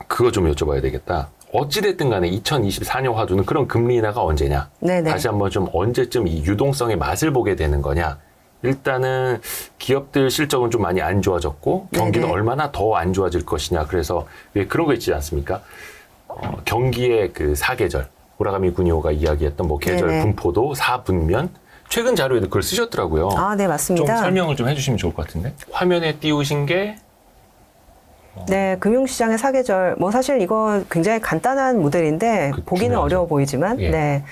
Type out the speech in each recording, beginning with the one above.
그거 좀 여쭤봐야 되겠다. 어찌됐든 간에 2024년 화두는 그런 금리 인하가 언제냐? 네네. 다시 한번 좀 언제쯤 이 유동성의 맛을 보게 되는 거냐? 일단은 기업들 실적은 좀 많이 안 좋아졌고 경기는 네네. 얼마나 더 안 좋아질 것이냐. 그래서 왜 그런 거 있지 않습니까? 경기의 그 사계절, 무라카미 군요가 이야기했던 뭐 계절 네네. 분포도 사분면, 최근 자료에도 그걸 쓰셨더라고요. 아, 네, 좀 맞습니다. 설명을 좀 해주시면 좋을 것 같은데. 화면에 띄우신 게 네, 금융시장의 사계절. 뭐 사실 이거 굉장히 간단한 모델인데 그 보기는 중요하죠. 어려워 보이지만, 예. 네.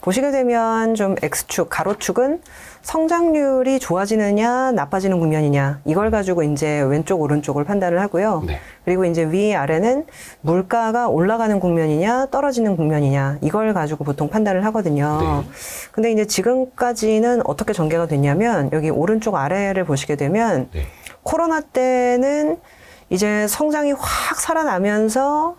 보시게 되면 좀 X축, 가로축은 성장률이 좋아지느냐, 나빠지는 국면이냐. 이걸 가지고 이제 왼쪽, 오른쪽을 판단을 하고요. 네. 그리고 이제 위, 아래는 물가가 올라가는 국면이냐, 떨어지는 국면이냐. 이걸 가지고 보통 판단을 하거든요. 네. 근데 이제 지금까지는 어떻게 전개가 됐냐면 여기 오른쪽 아래를 보시게 되면 네. 코로나 때는 이제 성장이 확 살아나면서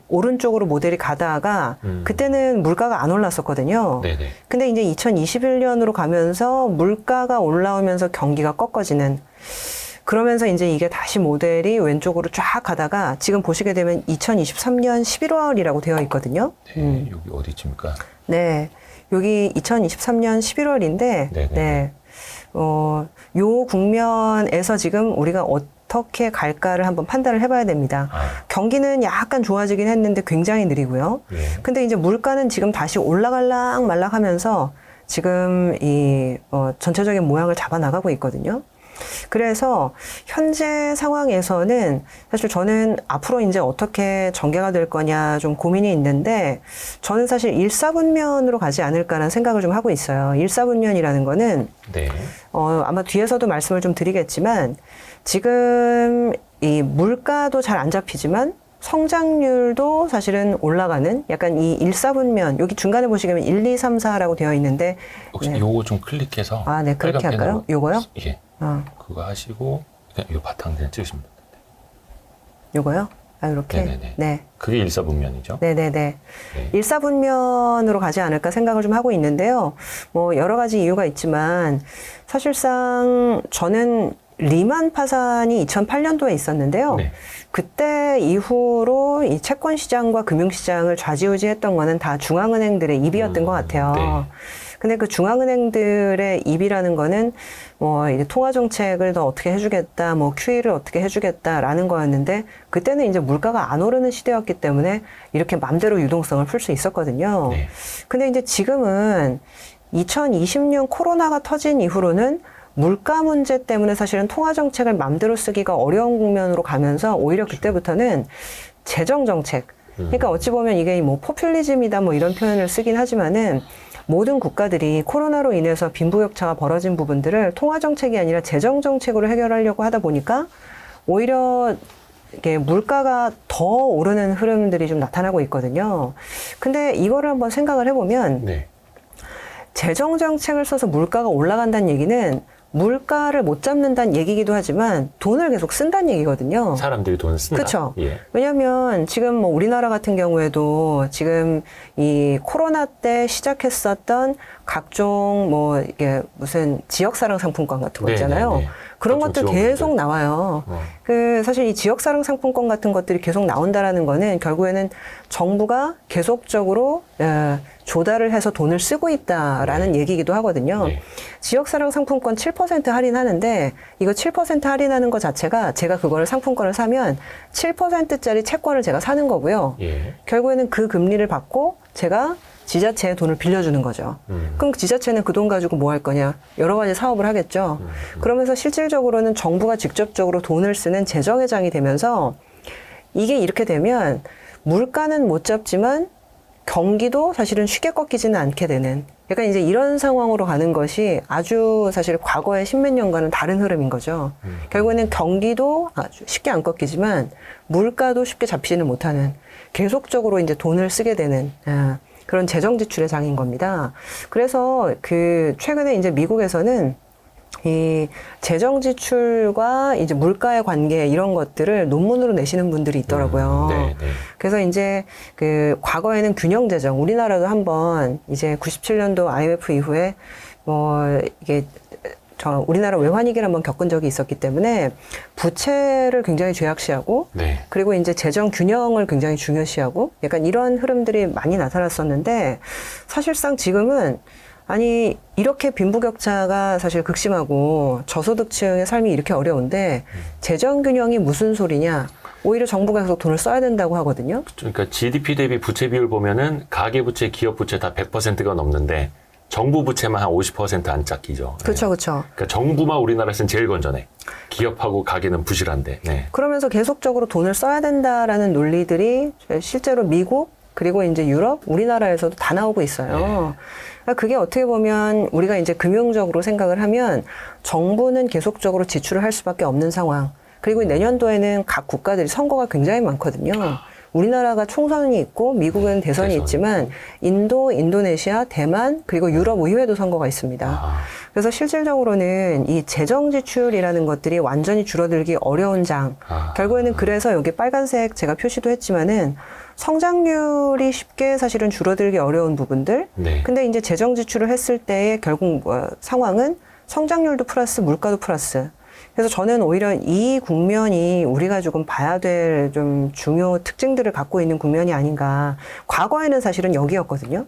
오른쪽으로 모델이 가다가 그때는 물가가 안 올랐었거든요. 네네. 근데 이제 2021년으로 가면서 물가가 올라오면서 경기가 꺾어지는, 그러면서 이제 이게 다시 모델이 왼쪽으로 쫙 가다가 지금 보시게 되면 2023년 11월이라고 되어 있거든요. 네, 여기 어디쯤일까? 네. 여기 2023년 11월인데, 네네. 네. 요 국면에서 지금 우리가 어떻게 갈까를 한번 판단을 해봐야 됩니다. 경기는 약간 좋아지긴 했는데 굉장히 느리고요. 예. 근데 이제 물가는 지금 다시 올라갈락 말락 하면서 지금 이 전체적인 모양을 잡아 나가고 있거든요. 그래서 현재 상황에서는 사실 저는 앞으로 이제 어떻게 전개가 될 거냐 좀 고민이 있는데, 저는 사실 일사분면으로 가지 않을까라는 생각을 좀 하고 있어요. 일사분면이라는 거는 네. 아마 뒤에서도 말씀을 좀 드리겠지만, 지금 이 물가도 잘 안 잡히지만 성장률도 사실은 올라가는 약간 이 일사분면, 여기 중간에 보시면 1, 2, 3, 4라고 되어 있는데, 혹시 네. 요거 좀 클릭해서 네, 그렇게 빨간 할까요? 펜으로 요거요? 예. 어, 그거 하시고 그냥 요 바탕 그냥 찍으시면 됩니다. 요거요? 이렇게? 네네네. 네. 그게 일사분면이죠. 네네네. 네. 일사분면으로 가지 않을까 생각을 좀 하고 있는데요. 뭐 여러 가지 이유가 있지만 사실상 저는 리만 파산이 2008년도에 있었는데요. 네. 그때 이후로 이 채권 시장과 금융 시장을 좌지우지했던 거는 다 중앙은행들의 입이었던 것 같아요. 네. 근데 그 중앙은행들의 입이라는 거는 뭐 이제 통화 정책을 더 어떻게 해주겠다, 뭐 QE를 어떻게 해주겠다라는 거였는데, 그때는 이제 물가가 안 오르는 시대였기 때문에 이렇게 맘대로 유동성을 풀 수 있었거든요. 네. 근데 이제 지금은 2020년 코로나가 터진 이후로는 물가 문제 때문에 사실은 통화 정책을 맘대로 쓰기가 어려운 국면으로 가면서 오히려 그때부터는 재정 정책, 그러니까 어찌 보면 이게 뭐 포퓰리즘이다 뭐 이런 표현을 쓰긴 하지만은, 모든 국가들이 코로나로 인해서 빈부격차가 벌어진 부분들을 통화 정책이 아니라 재정 정책으로 해결하려고 하다 보니까 오히려 이게 물가가 더 오르는 흐름들이 좀 나타나고 있거든요. 근데 이거를 한번 생각을 해보면, 네. 재정 정책을 써서 물가가 올라간다는 얘기는 물가를 못 잡는다는 얘기기도 하지만 돈을 계속 쓴다는 얘기거든요. 사람들이 돈을 쓴다. 그렇죠. 예. 왜냐하면 지금 뭐 우리나라 같은 경우에도 지금 이 코로나 때 시작했었던 각종 뭐 이게 무슨 지역사랑 상품권 같은 거 네, 있잖아요. 네, 네. 그런 각종 것들 계속 지원금들. 나와요. 그 사실 이 지역사랑 상품권 같은 것들이 계속 나온다라는 거는 결국에는 정부가 계속적으로 조달을 해서 돈을 쓰고 있다라는 얘기이기도 하거든요. 네. 지역사랑 상품권 7% 할인하는데, 이거 7% 할인하는 것 자체가 제가 그거를 상품권을 사면 7%짜리 채권을 제가 사는 거고요. 예. 결국에는 그 금리를 받고 제가 지자체에 돈을 빌려주는 거죠. 그럼 지자체는 그 돈 가지고 뭐 할 거냐? 여러 가지 사업을 하겠죠. 그러면서 실질적으로는 정부가 직접적으로 돈을 쓰는 재정회장이 되면서, 이게 이렇게 되면 물가는 못 잡지만 경기도 사실은 쉽게 꺾이지는 않게 되는, 약간 이제 이런 상황으로 가는 것이 아주 사실 과거의 십몇 년과는 다른 흐름인 거죠. 결국에는 경기도 아주 쉽게 안 꺾이지만 물가도 쉽게 잡지는 못하는, 계속적으로 이제 돈을 쓰게 되는 그런 재정 지출의 장인 겁니다. 그래서 그 최근에 이제 미국에서는 이 재정 지출과 이제 물가의 관계, 이런 것들을 논문으로 내시는 분들이 있더라고요. 네, 네. 그래서 이제 그 과거에는 균형 재정, 우리나라도 한번 이제 97년도 IMF 이후에 뭐 이게 우리나라 외환위기를 한번 겪은 적이 있었기 때문에 부채를 굉장히 죄악시하고 네. 그리고 이제 재정 균형을 굉장히 중요시하고 약간 이런 흐름들이 많이 나타났었는데 사실상 지금은 아니 이렇게 빈부격차가 사실 극심하고 저소득층의 삶이 이렇게 어려운데 재정 균형이 무슨 소리냐? 오히려 정부가 계속 돈을 써야 된다고 하거든요. 그러니까 GDP 대비 부채 비율 보면은 가계 부채, 기업 부채 다 100%가 넘는데 정부 부채만 한 50% 안 짝기죠. 그렇죠, 그렇죠. 그러니까 정부만 우리나라에서는 제일 건전해. 기업하고 가계는 부실한데. 네. 그러면서 계속적으로 돈을 써야 된다라는 논리들이 실제로 미국 그리고 이제 유럽, 우리나라에서도 다 나오고 있어요. 그러니까 그게 어떻게 보면 우리가 이제 금융적으로 생각을 하면 정부는 계속적으로 지출을 할 수밖에 없는 상황. 그리고 내년도에는 각 국가들이 선거가 굉장히 많거든요. 우리나라가 총선이 있고 미국은 대선이 있지만 인도, 인도네시아, 대만 그리고 유럽 의회도 선거가 있습니다. 그래서 실질적으로는 이 재정 지출이라는 것들이 완전히 줄어들기 어려운 장. 결국에는 그래서 여기 빨간색 제가 표시도 했지만은 성장률이 쉽게 사실은 줄어들기 어려운 부분들. 네. 근데 이제 재정 지출을 했을 때의 결국 상황은 성장률도 플러스 물가도 플러스. 그래서 저는 오히려 이 국면이 우리가 조금 봐야 될 좀 중요 특징들을 갖고 있는 국면이 아닌가. 과거에는 사실은 여기였거든요.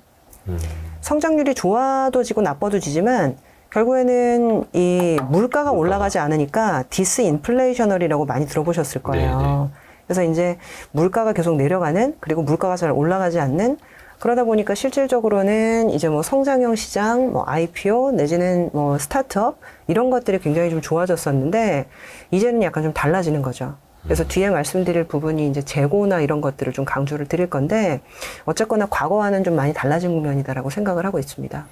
성장률이 좋아도 지고 나빠도 지지만 결국에는 이 물가가 올라가지 않으니까 디스인플레이셔널이라고 많이 들어보셨을 거예요. 네네. 그래서 이제 물가가 계속 내려가는 그리고 물가가 잘 올라가지 않는 그러다 보니까 실질적으로는 이제 뭐 성장형 시장, 뭐 IPO 내지는 뭐 스타트업 이런 것들이 굉장히 좀 좋아졌었는데 이제는 약간 좀 달라지는 거죠. 그래서 뒤에 말씀드릴 부분이 이제 재고나 이런 것들을 좀 강조를 드릴 건데 어쨌거나 과거와는 좀 많이 달라진 국면이다라고 생각을 하고 있습니다.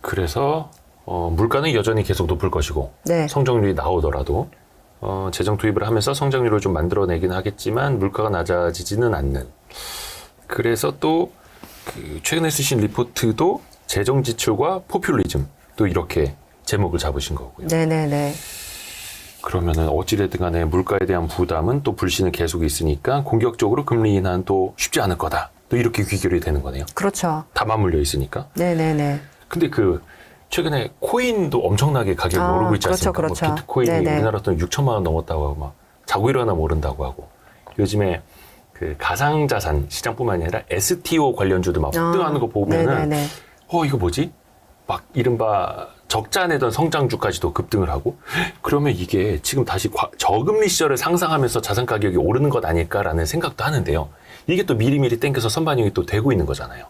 그래서 물가는 여전히 계속 높을 것이고 네. 성장률이 나오더라도 재정 투입을 하면서 성장률을 좀 만들어내긴 하겠지만 물가가 낮아지지는 않는. 그래서 또 그 최근에 쓰신 리포트도 재정 지출과 포퓰리즘 또 이렇게 제목을 잡으신 거고요. 네네네. 그러면은 어찌됐든 간에 물가에 대한 부담은 또 불신은 계속 있으니까 공격적으로 금리 인하는 또 쉽지 않을 거다. 또 이렇게 귀결이 되는 거네요. 그렇죠. 다 맞물려 있으니까. 네네네. 근데 그 최근에 코인도 엄청나게 가격이 오르고 있지 그렇죠, 않습니까? 그렇죠. 뭐 비트코인이 네네. 우리나라 돈 6천만 원 넘었다고 하고 막 자고 일어나면 오른다고 하고 요즘에 그 가상자산 시장뿐만 아니라 STO 관련주도 막 폭등하는 거 보면은 네네네. 이거 뭐지? 막 이른바 적자 내던 성장주까지도 급등을 하고 그러면 이게 지금 다시 저금리 시절을 상상하면서 자산 가격이 오르는 것 아닐까라는 생각도 하는데요. 이게 또 미리미리 땡겨서 선반영이 또 되고 있는 거잖아요.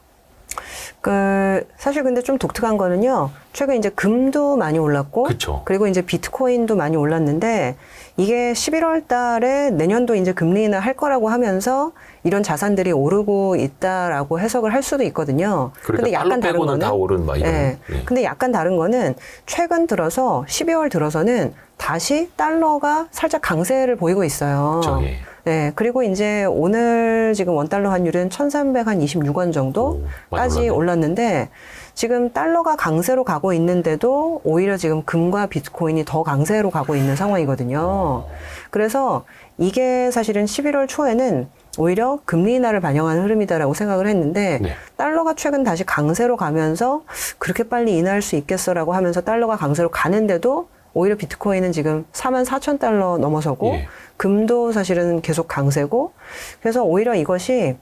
사실 근데 좀 독특한 거는요. 최근 이제 금도 많이 올랐고, 그쵸. 그리고 이제 비트코인도 많이 올랐는데, 이게 11월 달에 내년도 이제 금리 인하 할 거라고 하면서 이런 자산들이 오르고 있다라고 해석을 할 수도 있거든요. 그러니까 근데 약간 다른 거는 다 오른 막 이런. 네. 네. 근데 약간 다른 거는 최근 들어서 12월 들어서는 다시 달러가 살짝 강세를 보이고 있어요. 그쵸, 예. 네. 그리고 이제 오늘 지금 원달러 환율은 1,326원 많이 정도까지 올랐네. 올랐는데 지금 달러가 강세로 가고 있는데도 오히려 지금 금과 비트코인이 더 강세로 가고 있는 상황이거든요. 그래서 이게 사실은 11월 초에는 오히려 금리 인하를 반영하는 흐름이다라고 생각을 했는데 네. 달러가 최근 다시 강세로 가면서 그렇게 빨리 인하할 수 있겠어라고 하면서 달러가 강세로 가는데도 오히려 비트코인은 지금 44,000달러 넘어서고 예. 금도 사실은 계속 강세고 그래서 오히려 이것이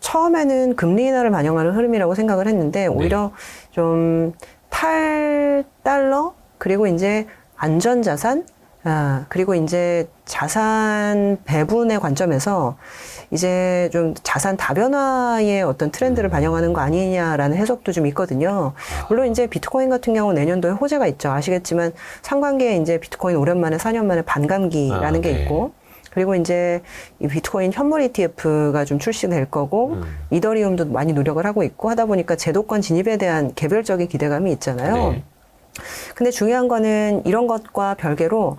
처음에는 금리 인하를 반영하는 흐름이라고 생각을 했는데 오히려 좀 탈달러 그리고 이제 안전자산 그리고 이제 자산 배분의 관점에서 이제 좀 자산 다변화의 어떤 트렌드를 반영하는 거 아니냐라는 해석도 좀 있거든요. 물론 이제 비트코인 같은 경우 내년도에 호재가 있죠. 아시겠지만 상반기에 이제 비트코인 오랜만에 4년 만에 반감기라는 게 네. 있고 그리고 이제 이 비트코인 현물 ETF가 좀 출시될 거고 이더리움도 많이 노력을 하고 있고 하다 보니까 제도권 진입에 대한 개별적인 기대감이 있잖아요. 네. 근데 중요한 거는 이런 것과 별개로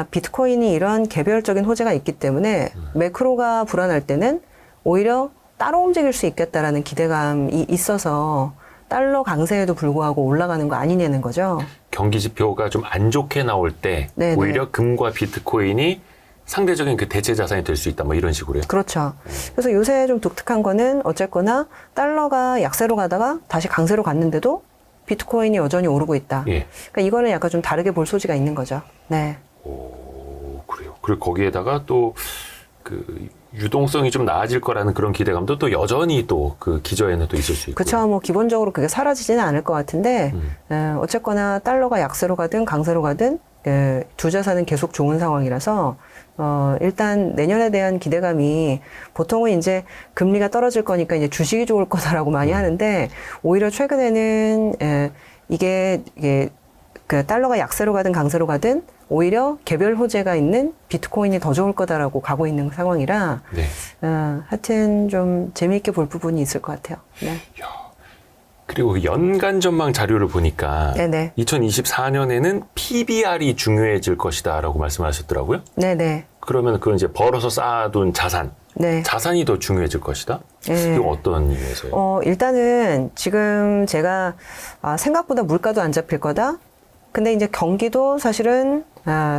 비트코인이 이런 개별적인 호재가 있기 때문에 매크로가 불안할 때는 오히려 따로 움직일 수 있겠다라는 기대감이 있어서 달러 강세에도 불구하고 올라가는 거 아니냐는 거죠. 경기 지표가 좀 안 좋게 나올 때 네네. 오히려 금과 비트코인이 상대적인 그 대체 자산이 될 수 있다 뭐 이런 식으로요. 그렇죠. 그래서 요새 좀 독특한 거는 어쨌거나 달러가 약세로 가다가 다시 강세로 갔는데도 비트코인이 여전히 오르고 있다. 예. 그러니까 이거는 약간 좀 다르게 볼 소지가 있는 거죠. 네. 오, 그래요. 그리고 거기에다가 또 그 유동성이 좀 나아질 거라는 그런 기대감도 또 여전히 또 그 기저에는 또 있을 수 있고. 그렇죠. 뭐 기본적으로 그게 사라지지는 않을 것 같은데 어쨌거나 달러가 약세로 가든 강세로 가든 두 자산은 계속 좋은 상황이라서 일단 내년에 대한 기대감이 보통은 이제 금리가 떨어질 거니까 이제 주식이 좋을 거다라고 많이 하는데 오히려 최근에는 이게 그 달러가 약세로 가든 강세로 가든 오히려 개별 호재가 있는 비트코인이 더 좋을 거다라고 가고 있는 상황이라 네. 하여튼 좀 재미있게 볼 부분이 있을 것 같아요. 네. 야, 그리고 그 연간 전망 자료를 보니까 네네. 2024년에는 PBR이 중요해질 것이다라고 말씀하셨더라고요. 네네. 그러면 그건 이제 벌어서 쌓아둔 자산, 네. 자산이 더 중요해질 것이다. 네. 이건 어떤 이유에서요? 일단은 지금 제가 생각보다 물가도 안 잡힐 거다. 근데 이제 경기도 사실은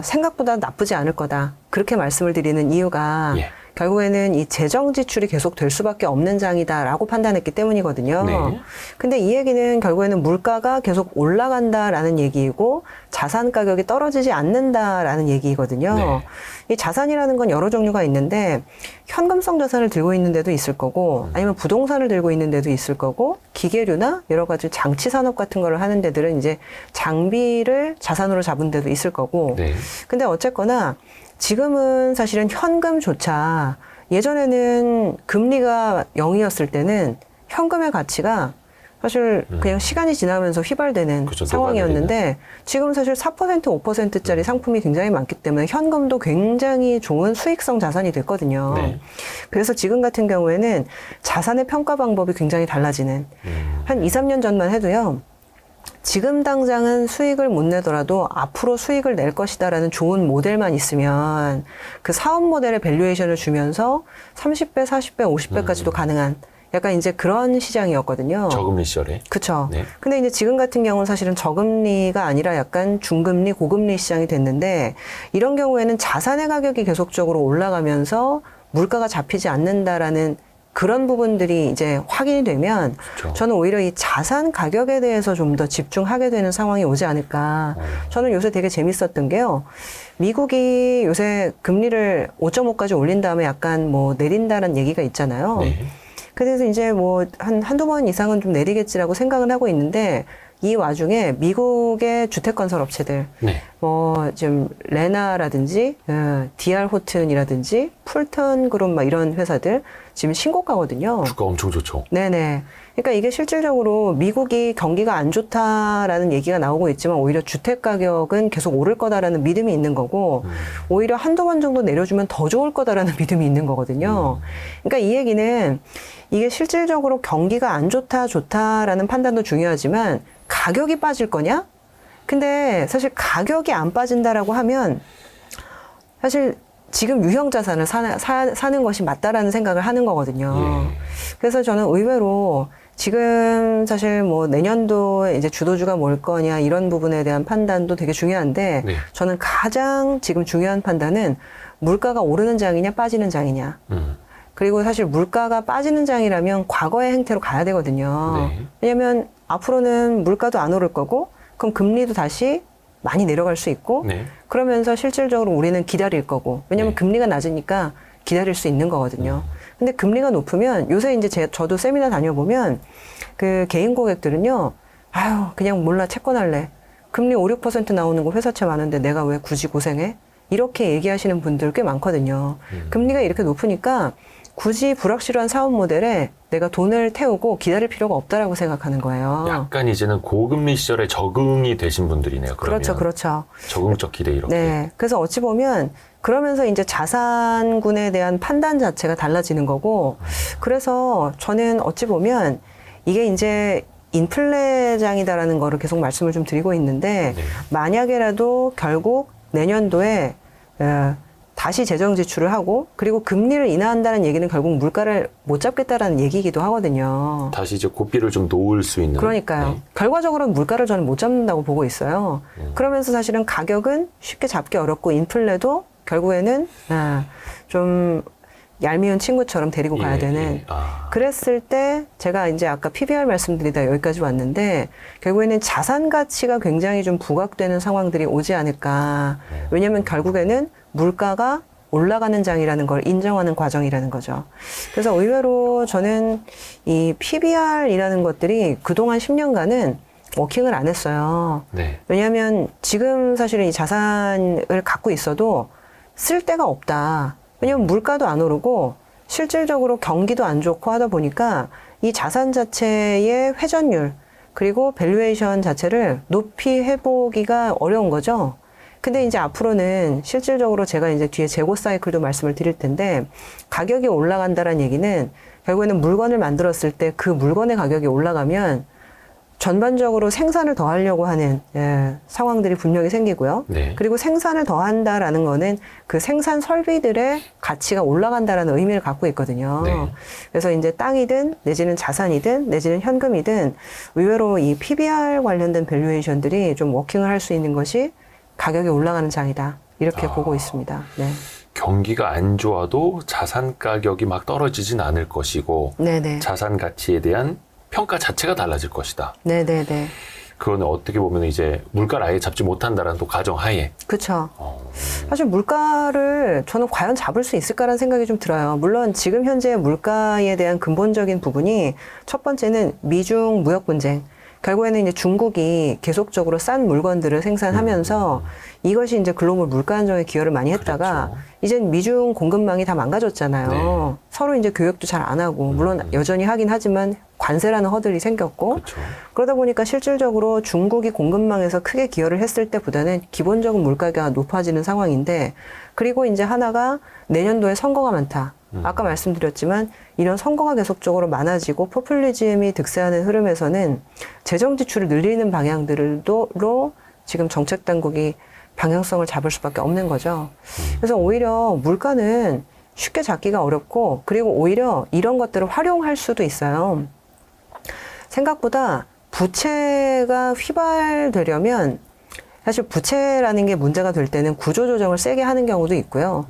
생각보다 나쁘지 않을 거다. 그렇게 말씀을 드리는 이유가 예. 결국에는 이 재정 지출이 계속 될 수밖에 없는 장이다라고 판단했기 때문이거든요. 네. 근데 이 얘기는 결국에는 물가가 계속 올라간다라는 얘기이고 자산 가격이 떨어지지 않는다라는 얘기거든요. 네. 이 자산이라는 건 여러 종류가 있는데 현금성 자산을 들고 있는 데도 있을 거고 아니면 부동산을 들고 있는 데도 있을 거고 기계류나 여러 가지 장치 산업 같은 거를 하는 데들은 이제 장비를 자산으로 잡은 데도 있을 거고 네. 근데 어쨌거나 지금은 사실은 현금조차 예전에는 금리가 0이었을 때는 현금의 가치가 사실 그냥 시간이 지나면서 휘발되는 그렇죠. 상황이었는데 지금 사실 4% 5%짜리 상품이 굉장히 많기 때문에 현금도 굉장히 좋은 수익성 자산이 됐거든요. 네. 그래서 지금 같은 경우에는 자산의 평가 방법이 굉장히 달라지는 한 2, 3년 전만 해도요. 지금 당장은 수익을 못 내더라도 앞으로 수익을 낼 것이다라는 좋은 모델만 있으면 그 사업 모델의 밸류에이션을 주면서 30배, 40배, 50배까지도 가능한 약간 이제 그런 시장이었거든요. 저금리 시절에. 그렇죠. 네. 근데 이제 지금 같은 경우는 사실은 저금리가 아니라 약간 중금리, 고금리 시장이 됐는데 이런 경우에는 자산의 가격이 계속적으로 올라가면서 물가가 잡히지 않는다라는 그런 부분들이 이제 확인이 되면 그렇죠. 저는 오히려 이 자산 가격에 대해서 좀 더 집중하게 되는 상황이 오지 않을까. 저는 요새 되게 재밌었던 게요. 미국이 요새 금리를 5.5까지 올린 다음에 약간 뭐 내린다는 얘기가 있잖아요. 네. 그래서 이제 뭐 한두 번 이상은 좀 내리겠지라고 생각은 하고 있는데 이 와중에 미국의 주택건설 업체들 네. 뭐 지금 레나라든지 DR 호튼이라든지 풀턴 그룹 막 이런 회사들 지금 신고가거든요. 주가 엄청 좋죠. 네네. 그러니까 이게 실질적으로 미국이 경기가 안 좋다라는 얘기가 나오고 있지만 오히려 주택 가격은 계속 오를 거다라는 믿음이 있는 거고 오히려 한두 번 정도 내려주면 더 좋을 거다라는 믿음이 있는 거거든요. 그러니까 이 얘기는 이게 실질적으로 경기가 안 좋다 좋다라는 판단도 중요하지만 가격이 빠질 거냐? 근데 사실 가격이 안 빠진다라고 하면 사실 지금 유형 자산을 사는 것이 맞다라는 생각을 하는 거거든요. 예. 그래서 저는 의외로 지금 사실 뭐 내년도에 이제 주도주가 뭘 거냐 이런 부분에 대한 판단도 되게 중요한데 네. 저는 가장 지금 중요한 판단은 물가가 오르는 장이냐 빠지는 장이냐. 그리고 사실 물가가 빠지는 장이라면 과거의 행태로 가야 되거든요. 네. 왜냐면 앞으로는 물가도 안 오를 거고 그럼 금리도 다시 많이 내려갈 수 있고 네. 그러면서 실질적으로 우리는 기다릴 거고 왜냐면 네. 금리가 낮으니까 기다릴 수 있는 거거든요. 근데 금리가 높으면 요새 이제 저도 세미나 다녀보면 그 개인 고객들은요. 아유 그냥 몰라 채권할래. 금리 5, 6% 나오는 거 회사채 많은데 내가 왜 굳이 고생해? 이렇게 얘기하시는 분들 꽤 많거든요. 금리가 이렇게 높으니까 굳이 불확실한 사업 모델에 내가 돈을 태우고 기다릴 필요가 없다라고 생각하는 거예요. 약간 이제는 고금리 시절에 적응이 되신 분들이네요. 그러면. 그렇죠, 그렇죠. 적응적 기대 이렇게. 네. 그래서 어찌 보면 그러면서 이제 자산군에 대한 판단 자체가 달라지는 거고 그래서 저는 어찌 보면 이게 이제 인플레장이다라는 거를 계속 말씀을 좀 드리고 있는데 네. 만약에라도 결국 내년도에 다시 재정 지출을 하고 그리고 금리를 인하한다는 얘기는 결국 물가를 못 잡겠다라는 얘기이기도 하거든요. 다시 이제 고삐를 좀 놓을 수 있는. 그러니까요. 네. 결과적으로는 물가를 저는 못 잡는다고 보고 있어요. 그러면서 사실은 가격은 쉽게 잡기 어렵고 인플레도 결국에는 좀 얄미운 친구처럼 데리고 가야 예, 되는. 예. 아. 그랬을 때 제가 이제 아까 PBR 말씀드리다 여기까지 왔는데 결국에는 자산 가치가 굉장히 좀 부각되는 상황들이 오지 않을까. 왜냐하면 결국에는 물가가 올라가는 장이라는 걸 인정하는 과정이라는 거죠. 그래서 의외로 저는 이 PBR이라는 것들이 그동안 10년간은 워킹을 안 했어요. 네. 왜냐하면 지금 사실은 이 자산을 갖고 있어도 쓸 데가 없다. 왜냐하면 물가도 안 오르고 실질적으로 경기도 안 좋고 하다 보니까 이 자산 자체의 회전율 그리고 밸류에이션 자체를 높이 해보기가 어려운 거죠. 근데 이제 앞으로는 실질적으로 제가 이제 뒤에 재고 사이클도 말씀을 드릴 텐데 가격이 올라간다는 얘기는 결국에는 물건을 만들었을 때 그 물건의 가격이 올라가면 전반적으로 생산을 더 하려고 하는 상황들이 분명히 생기고요. 네. 그리고 생산을 더 한다라는 거는 그 생산 설비들의 가치가 올라간다라는 의미를 갖고 있거든요. 네. 그래서 이제 땅이든 내지는 자산이든 내지는 현금이든 의외로 이 PBR 관련된 밸류에이션들이 좀 워킹을 할 수 있는 것이 가격이 올라가는 장이다. 이렇게 보고 있습니다. 네. 경기가 안 좋아도 자산 가격이 막 떨어지진 않을 것이고 네네. 자산 가치에 대한 평가 자체가 달라질 것이다. 네네네. 그거는 어떻게 보면 이제 물가를 아예 잡지 못한다라는 또 가정하에. 그쵸. 사실 물가를 저는 과연 잡을 수 있을까라는 생각이 좀 들어요. 물론 지금 현재 물가에 대한 근본적인 부분이 첫 번째는 미중 무역 분쟁. 결국에는 이제 중국이 계속적으로 싼 물건들을 생산하면서 이것이 이제 글로벌 물가 안정에 기여를 많이 했다가 그렇죠. 이젠 미중 공급망이 다 망가졌잖아요. 네. 서로 이제 교역도 잘 안 하고 물론 여전히 하긴 하지만 관세라는 허들이 생겼고 그렇죠. 그러다 보니까 실질적으로 중국이 공급망에서 크게 기여를 했을 때보다는 기본적인 물가가 높아지는 상황인데 그리고 이제 하나가 내년도에 선거가 많다. 아까 말씀드렸지만 이런 선거가 계속적으로 많아지고 포퓰리즘이 득세하는 흐름에서는 재정 지출을 늘리는 방향들로 지금 정책 당국이 방향성을 잡을 수밖에 없는 거죠. 그래서 오히려 물가는 쉽게 잡기가 어렵고 그리고 오히려 이런 것들을 활용할 수도 있어요. 생각보다 부채가 휘발되려면 사실 부채라는 게 문제가 될 때는 구조조정을 세게 하는 경우도 있고요.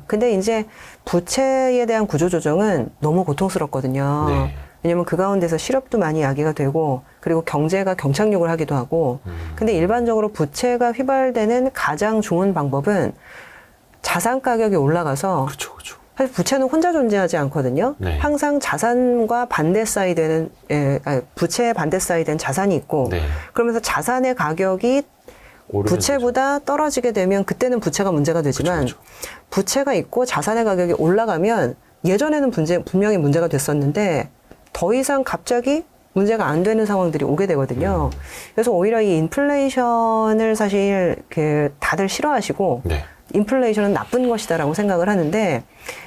근데 이제 부채에 대한 구조조정은 너무 고통스럽거든요. 네. 왜냐면 그 가운데서 실업도 많이 야기가 되고 그리고 경제가 경착륙을 하기도 하고 근데 일반적으로 부채가 휘발되는 가장 좋은 방법은 자산 가격이 올라가서 그렇죠. 그렇죠. 사실 부채는 혼자 존재하지 않거든요. 네. 항상 자산과 반대 사이되는 부채에 반대 사이된 자산이 있고 네. 그러면서 자산의 가격이 부채보다 떨어지게 되면 그때는 부채가 문제가 되지만 그쵸, 그쵸. 부채가 있고 자산의 가격이 올라가면 예전에는 분명히 문제가 됐었는데 더 이상 갑자기 문제가 안 되는 상황들이 오게 되거든요. 그래서 오히려 이 인플레이션을 사실 다들 싫어하시고 네. 인플레이션은 나쁜 것이다라고 생각을 하는데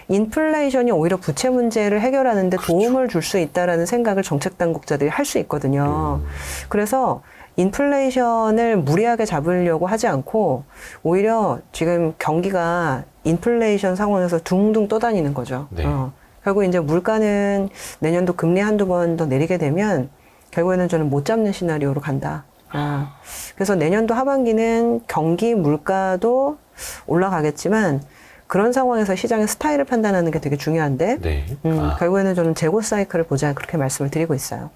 인플레이션이 오히려 부채 문제를 해결하는 데 도움을 줄 수 있다라는 생각을 정책 당국자들이 할 수 있거든요. 그래서 인플레이션을 무리하게 잡으려고 하지 않고 오히려 지금 경기가 인플레이션 상황에서 둥둥 떠다니는 거죠. 네. 결국 이제 물가는 내년도 금리 한두 번 더 내리게 되면 결국에는 저는 못 잡는 시나리오로 간다. 그래서 내년도 하반기는 경기 물가도 올라가겠지만 그런 상황에서 시장의 스타일을 판단하는 게 되게 중요한데 네. 결국에는 저는 재고 사이클을 보자 그렇게 말씀을 드리고 있어요.